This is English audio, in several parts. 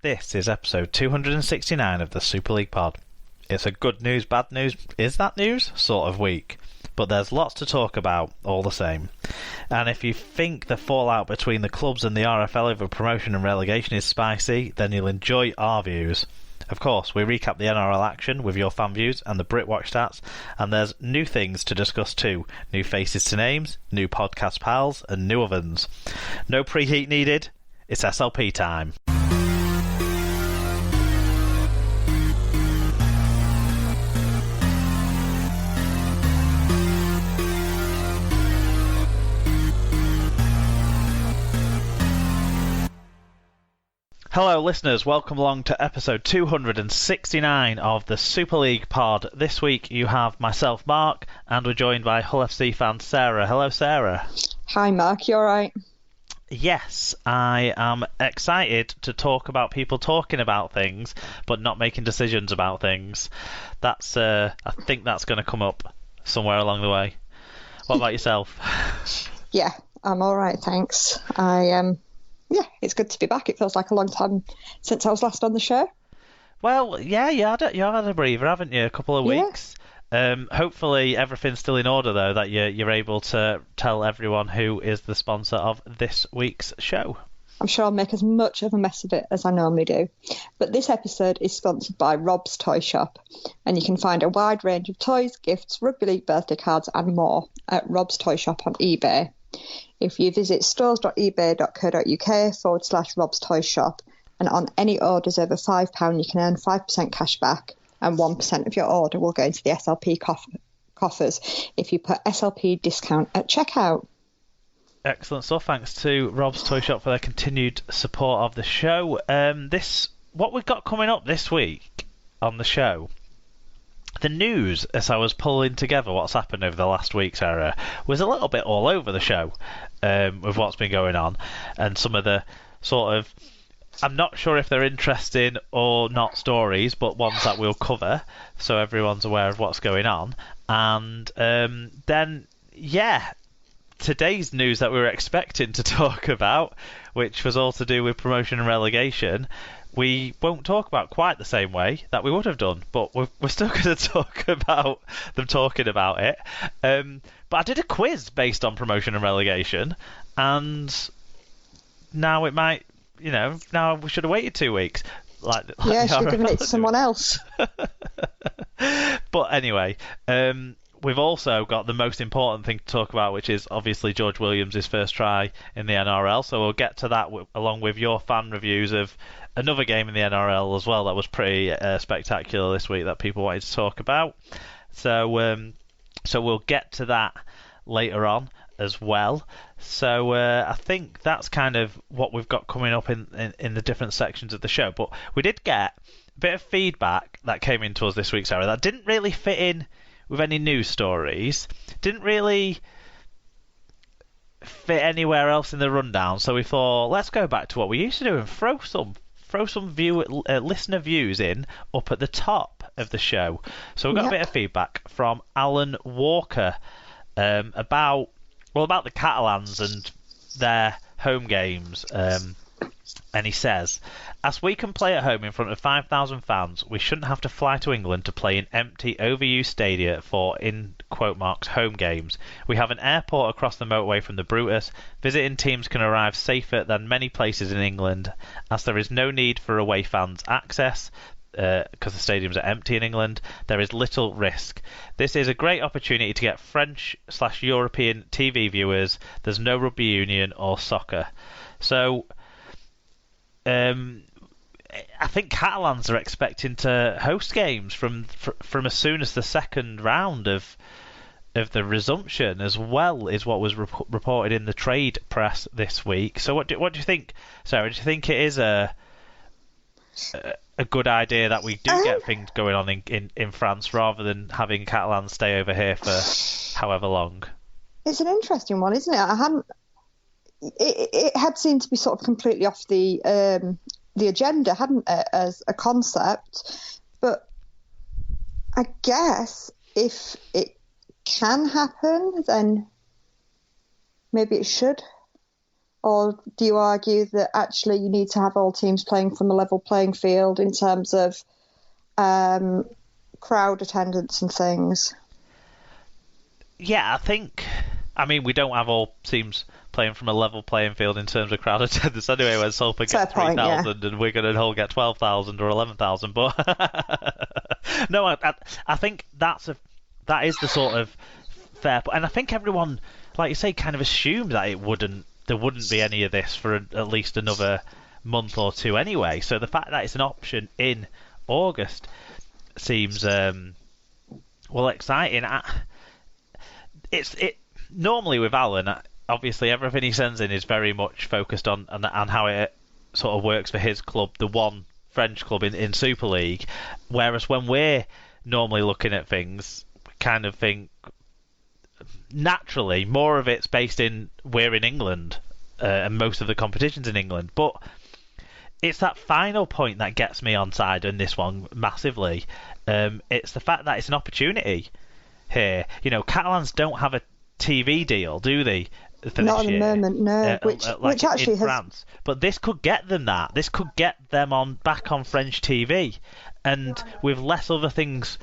This is episode 269 of the Super League Pod. It's a good news, bad news, is that news sort of week, but there's lots to talk about all the same. And if you think the fallout between the clubs and the RFL over promotion and relegation is spicy, then you'll enjoy our views. Of course, we recap the NRL action with your fan views and the Britwatch stats, and there's new things to discuss too. New faces to names, new podcast pals, and new ovens. No preheat needed, it's SLP time. Hello listeners, welcome along to episode 269 of the Super League Pod. This week you have myself, Mark, and we're joined by Hull FC fan Sarah. Hello Sarah. Hi Mark, you alright? Yes, I am excited to talk about people talking about things but not making decisions about things. That's I think that's going to come up somewhere along the way. What about yourself? Yeah, I'm alright, thanks. Yeah, it's good to be back. It feels like a long time since I was last on the show. Well, yeah, you had a breather, haven't you? A couple of weeks. Yeah. Hopefully everything's still in order, though, that you're able to tell everyone who is the sponsor of this week's show. I'm sure I'll make as much of a mess of it as I normally do. But this episode is sponsored by Rob's Toy Shop, and you can find a wide range of toys, gifts, rugby league birthday cards and more at Rob's Toy Shop on eBay. If you visit stores.ebay.co.uk/Rob's Toy Shop, and on any orders over £5, you can earn 5% cash back, and 1% of your order will go into the SLP coffers if you put SLP discount at checkout. Excellent stuff. Thanks to Rob's Toy Shop for their continued support of the show. What we've got coming up this week on the show. The news, as I was pulling together what's happened over the last week, Sarah, was a little bit all over the show with what's been going on, and some of the sort of, I'm not sure if they're interesting or not stories, but ones that we'll cover so everyone's aware of what's going on. And then, today's news that we were expecting to talk about, which was all to do with promotion and relegation, we won't talk about quite the same way that we would have done, but we're still going to talk about them talking about it. But I did a quiz based on promotion and relegation, and now it might, now we should have waited 2 weeks. I should have given it to someone else. But anyway, we've also got the most important thing to talk about, which is obviously George Williams' first try in the NRL. So we'll get to that along with your fan reviews of another game in the NRL as well that was pretty spectacular this week that people wanted to talk about. So we'll get to that later on as well. So I think that's kind of what we've got coming up in the different sections of the show. But we did get a bit of feedback that came into us this week, Sarah, that didn't really fit in with any news stories, didn't really fit anywhere else in the rundown, so we thought let's go back to what we used to do and throw some listener views in up at the top of the show. So we got a bit of feedback from Alan Walker about the Catalans and their home games. And he says, as we can play at home in front of 5,000 fans, we shouldn't have to fly to England to play in empty, overused stadia for, in quote marks, home games. We have an airport across the motorway from the Brutus. Visiting teams can arrive safer than many places in England, as there is no need for away fans access, because the stadiums are empty in England. There is little risk. This is a great opportunity to get French/European TV viewers. There's no rugby union or soccer. So I think Catalans are expecting to host games from as soon as the second round of the resumption, as well, is what was reported in the trade press this week. So what do you think, Sarah? Do you think it is a good idea that we do get things going on in France rather than having Catalans stay over here for however long? It's an interesting one, isn't it? It had seemed to be sort of completely off the agenda, hadn't it, as a concept? But I guess if it can happen, then maybe it should Or do you argue that actually you need to have all teams playing from a level playing field in terms of crowd attendance and things? Yeah, I mean, we don't have all teams playing from a level playing field in terms of crowd attendance anyway, when Salford get 3,000 and Wigan and Hull get 12,000 or 11,000. But no, I think that is the sort of fair point. And I think everyone, like you say, kind of assumed that there wouldn't be any of this for at least another month or two anyway. So the fact that it's an option in August seems exciting. It normally with Alan, obviously everything he sends in is very much focused on how it sort of works for his club, the one French club in Super League. Whereas when we're normally looking at things, we kind of think naturally more of it's based we're in England, and most of the competition's in England. But it's that final point that gets me on side in this one massively. It's the fact that it's an opportunity here. You know, Catalans don't have a TV deal, do they? For Not this at the year, moment, no. Which actually in France. But this could get them that. This could get them back on French TV, and with less other things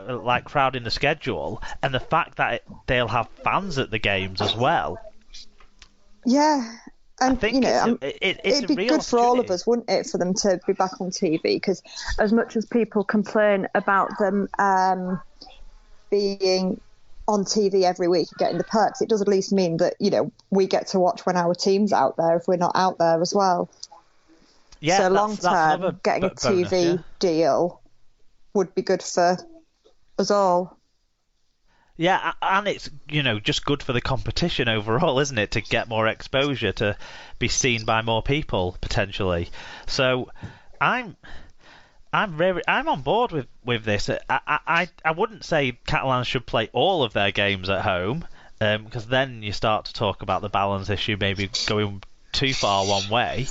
like crowding the schedule, and the fact that they'll have fans at the games as well. Yeah. And, I think it'd be good for all of us, wouldn't it, for them to be back on TV? Because as much as people complain about them being on TV every week and getting the perks, it does at least mean that, you know, we get to watch when our team's out there if we're not out there as well. Yeah, so long term, getting a TV deal would be good for us all. Yeah, and it's, you know, just good for the competition overall, isn't it? To get more exposure, to be seen by more people potentially. So, I'm on board with this. I wouldn't say Catalans should play all of their games at home, because then you start to talk about the balance issue maybe going too far one way.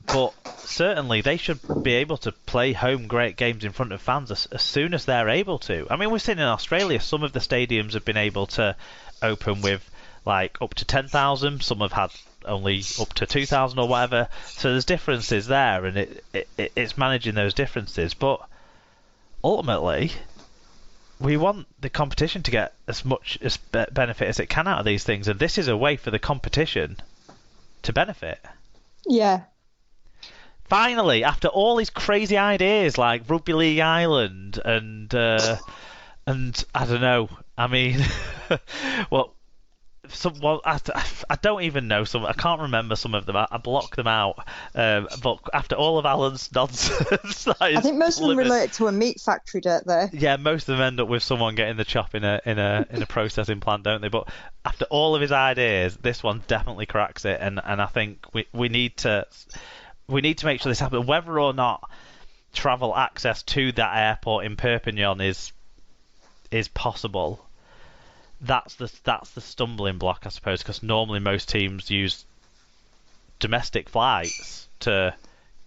But certainly they should be able to play home great games in front of fans as soon as they're able to. I mean, we've seen in Australia some of the stadiums have been able to open with like up to 10,000. Some have had only up to 2,000 or whatever. So there's differences there, and it's managing those differences. But ultimately, we want the competition to get as much as benefit as it can out of these things, and this is a way for the competition to benefit. Yeah. Finally, after all these crazy ideas like Rugby League Ireland and I don't know, I mean, well, I don't even know some. I can't remember some of them. I block them out. But after all of Alan's nonsense, I think most of them relate to a meat factory, don't they? Yeah, most of them end up with someone getting the chop in a processing plant, don't they? But after all of his ideas, this one definitely cracks it, and I think we need to make sure this happens. Whether or not travel access to that airport in Perpignan is possible. That's the stumbling block, I suppose, because normally most teams use domestic flights to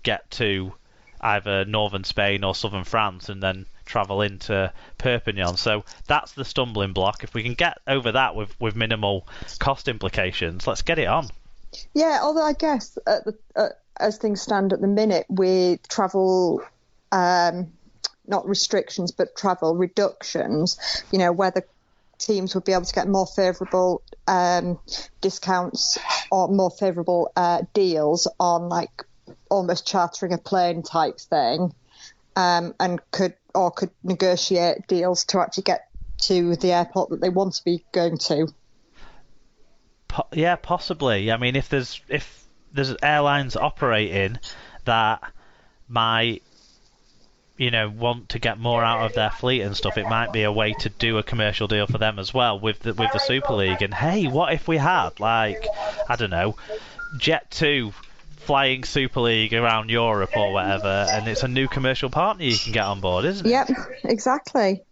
get to either northern Spain or southern France and then travel into Perpignan. So that's the stumbling block. If we can get over that with minimal cost implications, let's get it on. Yeah, although I guess as things stand at the minute with travel, not restrictions, but travel reductions, you know, whether teams would be able to get more favourable discounts or more favourable deals on like almost chartering a plane type thing, and could negotiate deals to actually get to the airport that they want to be going to. Yeah, possibly. I mean, if there's airlines operating that might, you know, want to get more out of their fleet and stuff, it might be a way to do a commercial deal for them as well with the Super League. And hey, what if we had, like, I don't know, Jet2 flying Super League around Europe or whatever, and it's a new commercial partner you can get on board, isn't it? Yep, exactly.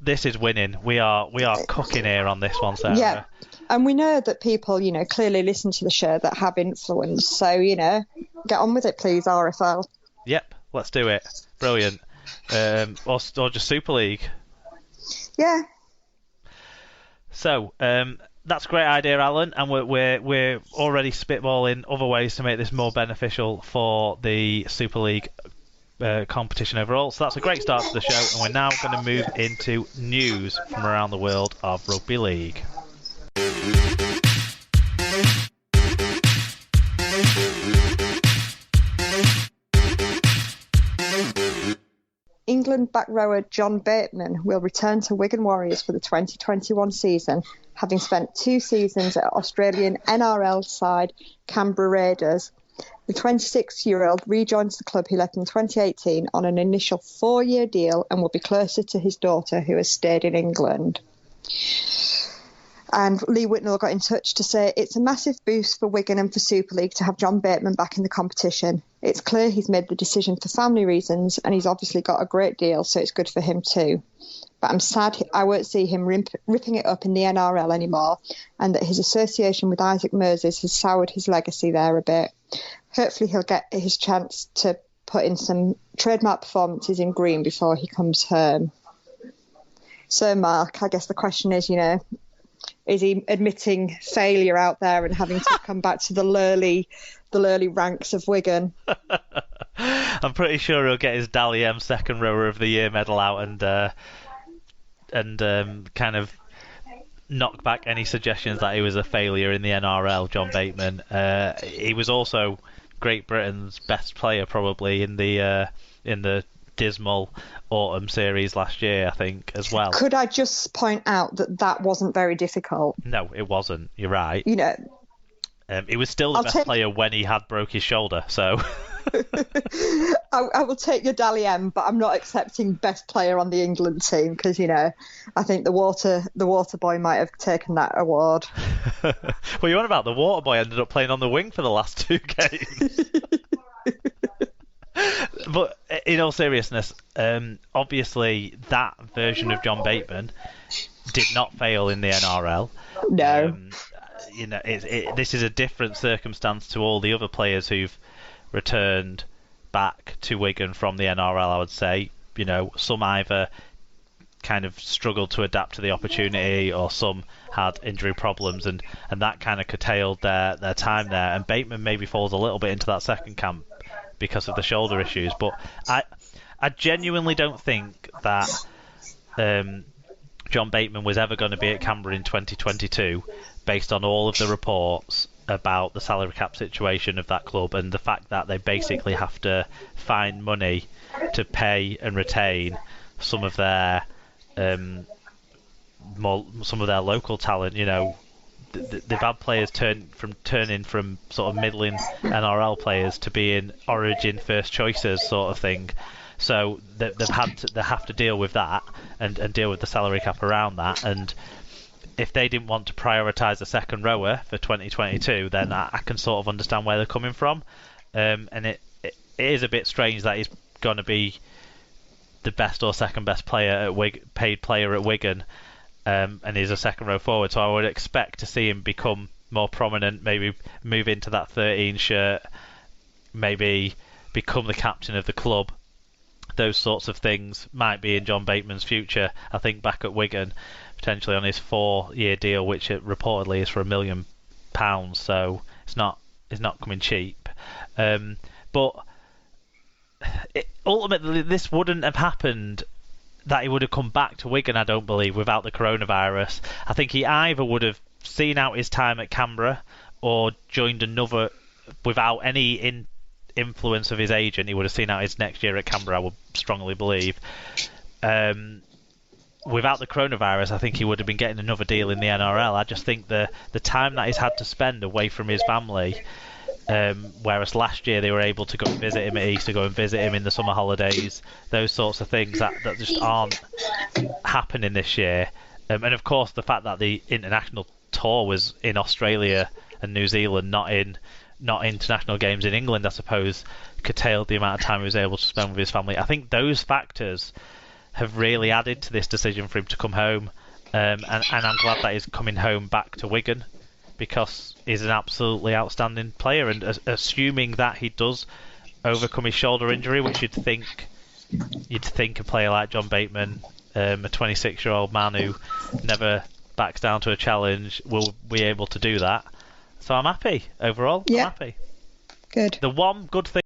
This is winning. We are cooking here on this one, Sarah. Yeah, and we know that people, you know, clearly listen to the show that have influence. So, you know, get on with it, please, RFL. Yep, let's do it. Brilliant. Or just Super League. Yeah. So, that's a great idea, Alan, and we're already spitballing other ways to make this more beneficial for the Super League competition overall. So that's a great start to the show, and we're now going to move into news from around the world of rugby league. England back rower John Bateman will return to Wigan Warriors for the 2021 season, having spent 2 seasons at Australian NRL side Canberra Raiders. The 26-year-old rejoins the club he left in 2018 on an initial 4-year deal and will be closer to his daughter, who has stayed in England. And Lee Whitnell got in touch to say it's a massive boost for Wigan and for Super League to have John Bateman back in the competition. It's clear he's made the decision for family reasons, and he's obviously got a great deal, so it's good for him too. But I'm sad I won't see him ripping it up in the NRL anymore, and that his association with Isaac Moses has soured his legacy there a bit. Hopefully he'll get his chance to put in some trademark performances in green before he comes home. So, Mark, I guess the question is, is he admitting failure out there and having to come back to the lowly ranks of Wigan? I'm pretty sure he'll get his Dally M second rower of the year medal out and kind of knock back any suggestions that he was a failure in the NRL. John Bateman. He was also Great Britain's best player probably in the dismal autumn series last year, I think, as well. Could I just point out that wasn't very difficult? No, it wasn't. You're right. He was still the best player when he had broke his shoulder, so... I will take your Dally M, but I'm not accepting best player on the England team because, I think the water boy might have taken that award. Well, you want about the water boy ended up playing on the wing for the last 2 games. But in all seriousness, obviously that version of John Bateman did not fail in the NRL. No. This is a different circumstance to all the other players who've returned back to Wigan from the NRL, I would say. Some either kind of struggled to adapt to the opportunity, or some had injury problems, and that kind of curtailed their time there. And Bateman maybe falls a little bit into that second camp because of the shoulder issues. But I genuinely don't think that John Bateman was ever going to be at Canberra in 2022 based on all of the reports about the salary cap situation of that club and the fact that they basically have to find money to pay and retain some of their local talent. They've had players turning from sort of middling NRL players to being Origin first choices sort of thing. So they have to deal with that and deal with the salary cap around that. And if they didn't want to prioritise a second rower for 2022, then I can sort of understand where they're coming from. And it is a bit strange that he's going to be the best or second best player paid player at Wigan, and he's a second row forward. So I would expect to see him become more prominent, maybe move into that 13 shirt, maybe become the captain of the club. Those sorts of things might be in John Bateman's future. I think back at Wigan, potentially on his 4-year deal, which it reportedly is for £1 million, so it's not coming cheap. But ultimately, this wouldn't have happened, that he would have come back to Wigan, I don't believe, without the coronavirus. I think he either would have seen out his time at Canberra or joined another without any influence of his agent. He would have seen out his next year at Canberra, I would strongly believe. Without the coronavirus, I think he would have been getting another deal in the NRL. I just think the time that he's had to spend away from his family, whereas last year they were able to go and visit him at Easter, go and visit him in the summer holidays, those sorts of things that just aren't happening this year. And of course the fact that the international tour was in Australia and New Zealand, not international games in England, I suppose, curtailed the amount of time he was able to spend with his family. I think those factors have really added to this decision for him to come home, and I'm glad that he's coming home back to Wigan, because he's an absolutely outstanding player. And assuming that he does overcome his shoulder injury, which you'd think a player like John Bateman, a 26-year-old man who never backs down to a challenge will be able to do that. So I'm happy overall. Yeah. I'm happy. Good. The one good thing